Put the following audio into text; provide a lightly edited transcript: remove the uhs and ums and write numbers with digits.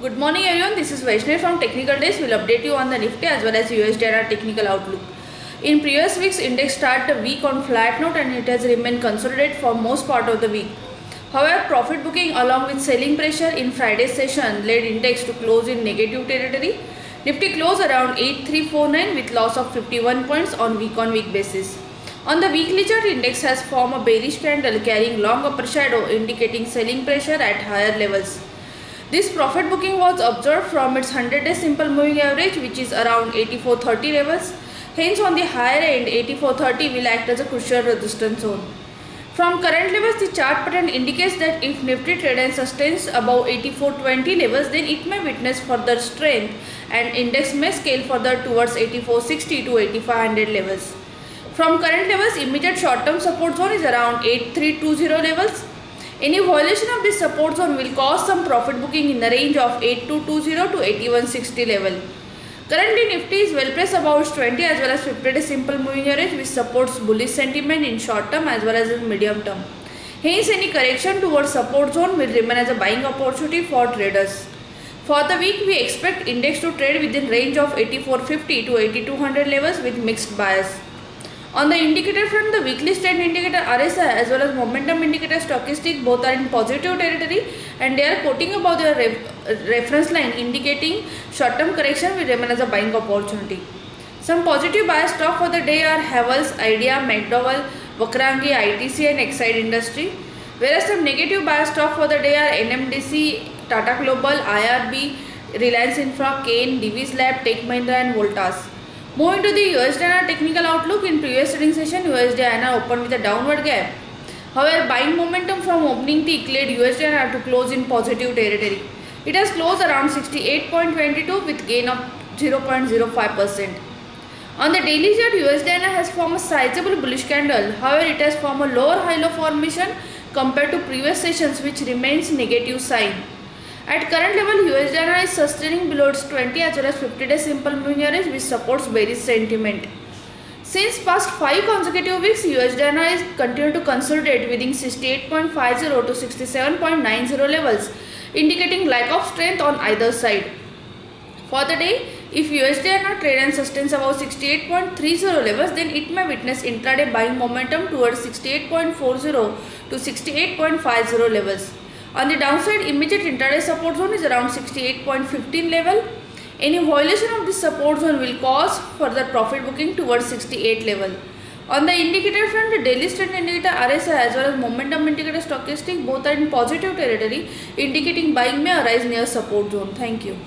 Good morning everyone, this is Vaishnavi from Technical Days. We'll update you on the Nifty as well as USD technical outlook. In previous weeks, index started the week on flat note and it has remained consolidated for most part of the week. However, profit booking along with selling pressure in Friday's session led index to close in negative territory. Nifty closed around 8349 with loss of 51 points on week basis. On the weekly chart, index has formed a bearish candle carrying long upper shadow indicating selling pressure at higher levels. This profit booking was observed from its 100-day simple moving average, which is around 8430 levels. Hence, on the higher end, 8430 will act as a crucial resistance zone. From current levels, the chart pattern indicates that if Nifty trade and sustains above 8420 levels, then it may witness further strength and index may scale further towards 8460 to 8500 levels. From current levels, immediate short-term support zone is around 8320 levels. Any violation of this support zone will cause some profit booking in the range of 8220 to 8160 level. Currently, Nifty is well placed above its 20 as well as 50-day simple moving average, which supports bullish sentiment in short term as well as in medium term. Hence, any correction towards support zone will remain as a buying opportunity for traders. For the week, we expect index to trade within range of 8450 to 8200 levels with mixed bias. On the indicator front, the weekly strength indicator RSI as well as momentum indicator stochastic both are in positive territory and they are quoting above their reference line, indicating short-term correction will remain as a buying opportunity. Some positive bias stock for the day are Havells, Idea, McDowell, Vakrangi, ITC and Exide Industry. Whereas some negative bias stock for the day are NMDC, Tata Global, IRB, Reliance Infra, Kane, Divi's Lab, Tech Mahindra and Voltas. Moving to the USD technical outlook, in previous trading session, USD opened with a downward gap. However, buying momentum from opening tick led USD to close in positive territory. It has closed around 68.22 with gain of 0.05%. On the daily chart, USD has formed a sizable bullish candle. However, it has formed a lower high-low formation compared to previous sessions, which remains negative sign. At current level, USD is sustaining below its 20 as well as 50-day simple moving average, which supports bearish sentiment. Since past 5 consecutive weeks, USD is continued to consolidate within 68.50 to 67.90 levels, indicating lack of strength on either side. For the day, if USD trade and sustains above 68.30 levels, then it may witness intraday buying momentum towards 68.40 to 68.50 levels. On the downside, immediate intraday support zone is around 68.15 level. Any violation of this support zone will cause further profit booking towards 68 level. On the indicator front, the daily strength indicator RSI as well as momentum indicator stochastic both are in positive territory, indicating buying may arise near support zone. Thank you.